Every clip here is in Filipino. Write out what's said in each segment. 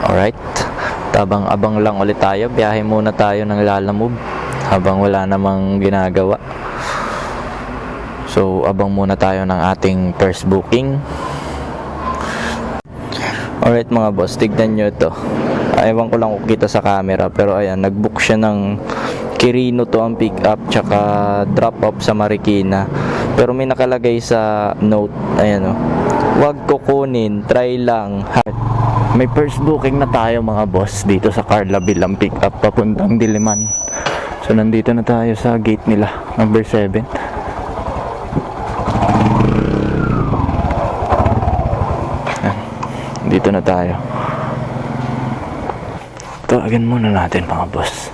Alright, tabang-abang lang ulit tayo. Biyahe muna tayo ng Lalamove habang wala namang ginagawa. So, abang muna tayo ng ating first booking. Alright mga boss, tignan nyo ito. Ewan ko lang kung kita sa camera, pero ayan, nagbook siya ng Quirino to ang pick up tsaka drop off sa Marikina. Pero may nakalagay sa note, ayan o, wag kukunin, try lang. May first booking na tayo mga boss dito sa Carla Bilang pick up papuntang Diliman. So nandito na tayo sa gate nila, number 7. Dito na tayo. Tawagan muna natin mga boss.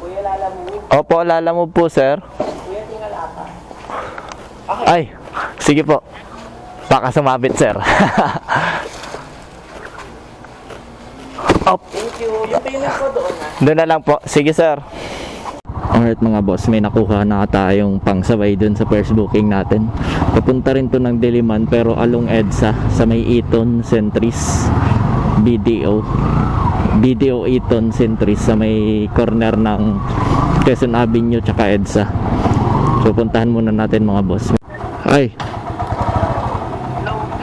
Kuya, Lalamove. Opo, Lalamove po sir. Kuya, tingala ka. Ay, sige po. Baka sumabit sir. Op. Thank you. Yung payment ko doon na. Doon na lang po. Sige sir. Alright mga boss, may nakuha na tayong pangsabay dun sa first booking natin. Papunta rin to ng Diliman pero along EDSA sa may Eton Centris BDO Eton Centris sa may corner ng Quezon Avenue tsaka EDSA. So puntahan muna natin mga boss. Ay,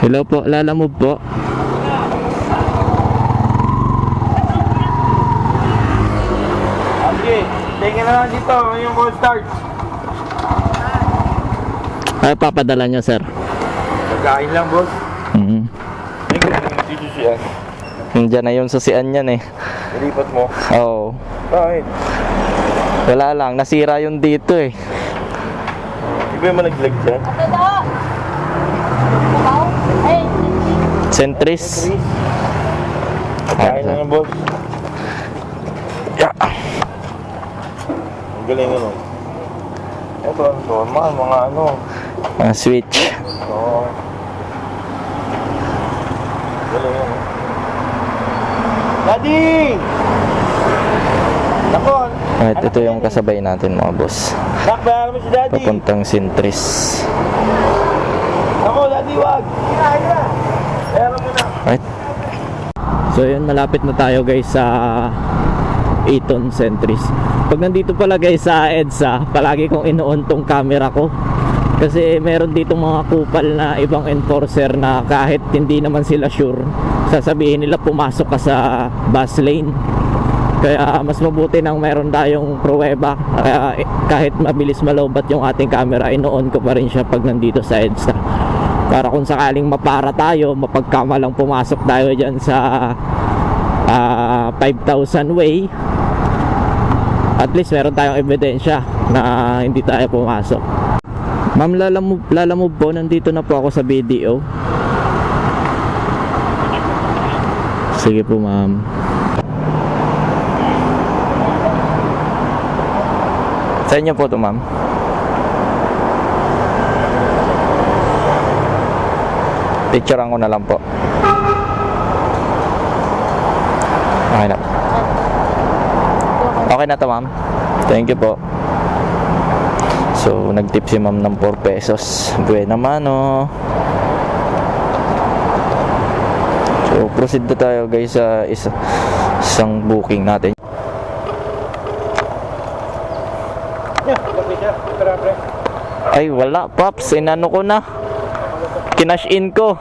hello po, Lalamove po. Okay, tingin na lang dito yung cold start. Ay, papadala nyo sir. Pagkain lang, boss. Ay, kung dito siya. Nandiyan na yung susian yan eh. Nilipat mo. Oo. Bakit? Wala lang, nasira yung dito eh. Di ba yung malaglag dyan? Centris. Pagkain lang, boss. Yeah. Ang galing ano. Ito, mga ano. Switch. Oo. Galing ano. Daddy! Nako! At ito yung kasabay natin mga boss. Nakbayaran mo si Daddy! Papuntang Centris. Nako, Daddy, wag! Kaya! Bayaran mo na! Right. So yun, malapit na tayo guys sa Eton Centris. Pag nandito pala guys sa EDSA, palagi kong ino-on tong camera ko. Kasi meron dito mga kupal na ibang enforcer na kahit hindi naman sila sure, sasabihin nila pumasok ka sa bus lane. Kaya mas mabuti nang meron tayong pruweba. Kaya kahit mabilis malobat yung ating camera, ino-on ko pa rin siya pag nandito sa EDSA. Para kung sakaling mapara tayo, mapagkamalang pumasok tayo dyan sa 5,000 way, at least meron tayong ebidensya na hindi tayo pumasok. Ma'am, Lalamove po, nandito na po ako sa BDO. Sige po ma'am. Sa inyo po to ma'am. Picturean ko na lang po. Okay na. Okay na to ma'am. Thank you po. So nagtip si ma'am ng 4 pesos. Buena mano. So proceed na tayo guys sa isang booking natin. Ay wala paps, inano ko na, kinash in ko.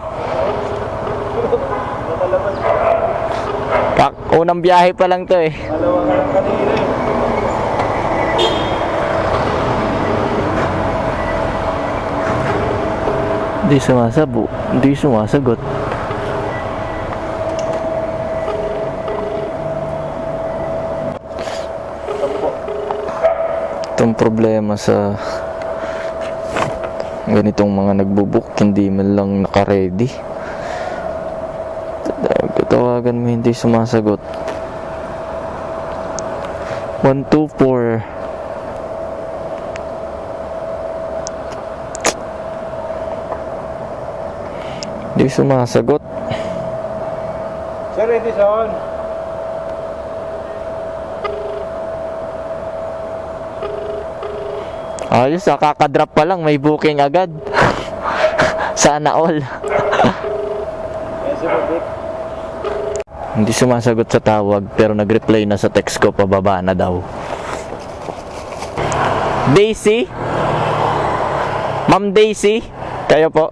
Unang biyahe pa lang to eh. Dalawa ka lang kanina eh. Hindi sumasagot. Itong problema sa ganitong mga nagbubook, hindi man lang naka-ready. Tawagan mo, hindi sumasagot. 124. Hindi sumasagot. Sir Edison. Ayos, kakadrop pa lang, may booking agad. Sana all. Hindi sumasagot sa tawag pero nag-reply na sa text ko, pababa na daw. Daisy? Ma'am Daisy? Kayo po?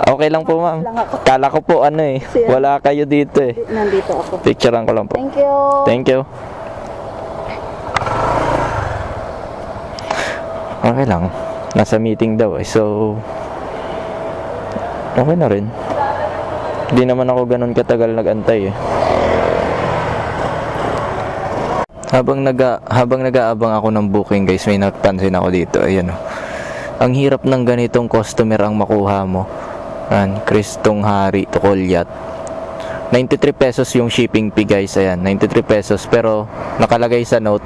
Okay lang po, ma'am. Kala ko po wala kayo dito eh. Nandito ako. Picturean ko lang po. Thank you. Thank you. Okay lang. Nasa meeting daw eh. So, okay na rin. Hindi naman ako ganun katagal nag-antay eh. Habang nag-aabang ako ng booking guys, may napansin ako dito. Ayan o. Ang hirap ng ganitong customer ang makuha mo. Ayan, Kristong Hari, Tukolyat. 93 pesos yung shipping fee guys. Ayan, 93 pesos. Pero nakalagay sa note,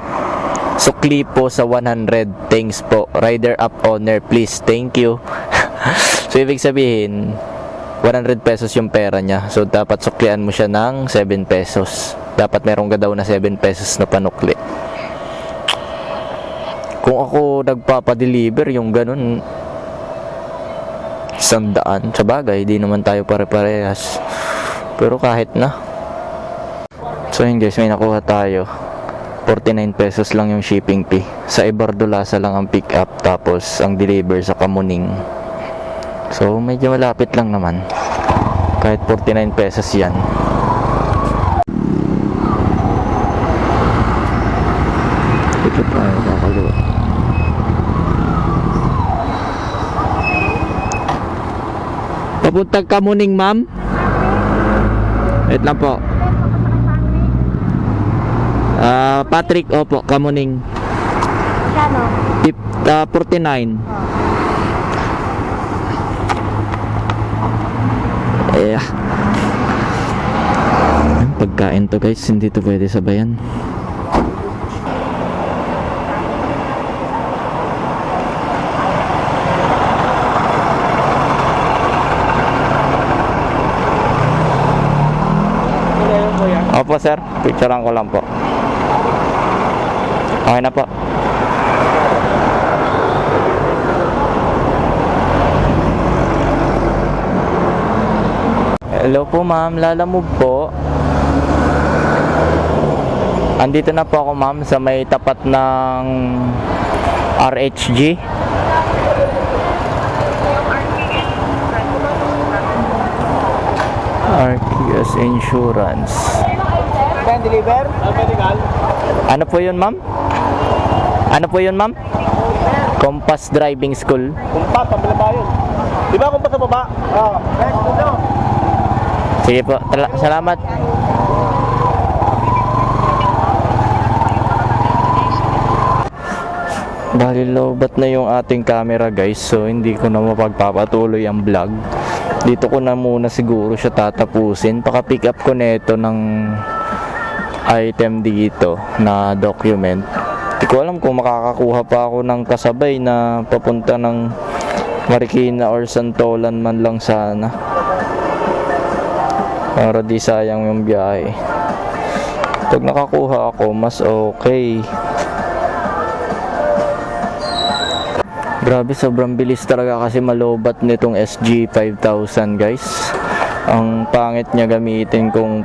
sukli po sa 100. Thanks po. Rider up owner, please. Thank you. So, ibig sabihin, 100 pesos yung pera niya. So, dapat suklian mo siya ng 7 pesos. Dapat meron ka daw na 7 pesos na panukli. Kung ako nagpapadeliver, yung ganun, 100. Sa bagay, di naman tayo pare-parehas. Pero kahit na. So, yun guys, may nakuha tayo. 49 pesos lang yung shipping fee. Sa Ibardulasa lang ang pick up, tapos ang deliver sa Kamuning. So, medyo malapit lang naman. Kahit 49 pesos yan. Ito tayo, kakaliwa. Papuntang Kamuning, ma'am? Wait lang po. Patrick, opo, Kamuning. Kano? 49. Pagkain to guys, hindi to pwede sabayan. Opo sir, picturean ko lang po. Okay na po. Hello po ma'am, Lalamove po. Andito na po ako ma'am sa may tapat ng RHG. RQS Insurance. Can deliver? Medical? Ano po yun ma'am? Ano po yun ma'am? Compass Driving School. Kumpa, pambila ba yun? Di ba kumpa sa baba? Oo. Sige po, salamat. Dahil lobat na yung ating camera guys, so hindi ko na mapagpapatuloy ang vlog. Dito ko na muna siguro siya tatapusin. Paka-pick up ko nito ng item dito na document. Hindi ko alam kung makakakuha pa ako ng kasabay na papunta ng Marikina or Santolan man lang sana. Para di sayang yung biyahe. Pag nakakuha ako, mas okay. Grabe, sobrang bilis talaga kasi malobat nitong SG5000 guys. Ang pangit niya gamitin kung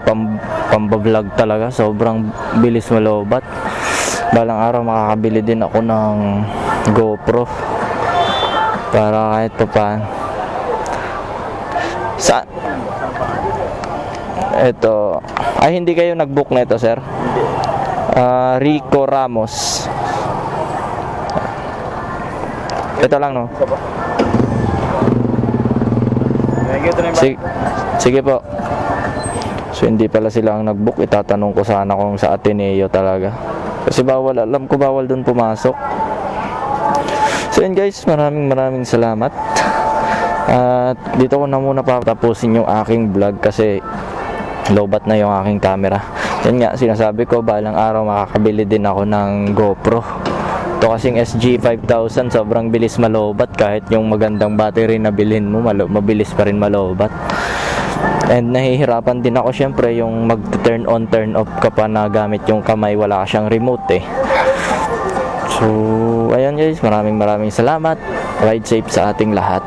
pambablog talaga. Sobrang bilis malobat. Balang araw makakabili din ako ng GoPro. Para kahit pa ito. Ay, hindi kayo nag-book nito, sir? Rico Ramos. Ito lang, no? Sige po. So, hindi pala sila ang nag-book. Itatanong ko sana kung sa Ateneo talaga. Kasi bawal, alam ko bawal dun pumasok. So, yun guys, maraming salamat. At dito ko na muna patapusin yung aking vlog kasi lobat na yung aking camera. Yan nga, sinasabi ko, balang araw makakabili din ako ng GoPro. Ito kasing SG5000, sobrang bilis malobat. Kahit yung magandang battery na bilhin mo, mabilis pa rin malobat. And nahihirapan din ako syempre yung mag-turn on, turn off ka pa na gamit yung kamay, wala siyang remote eh. So, ayun guys, maraming salamat. Ride safe sa ating lahat.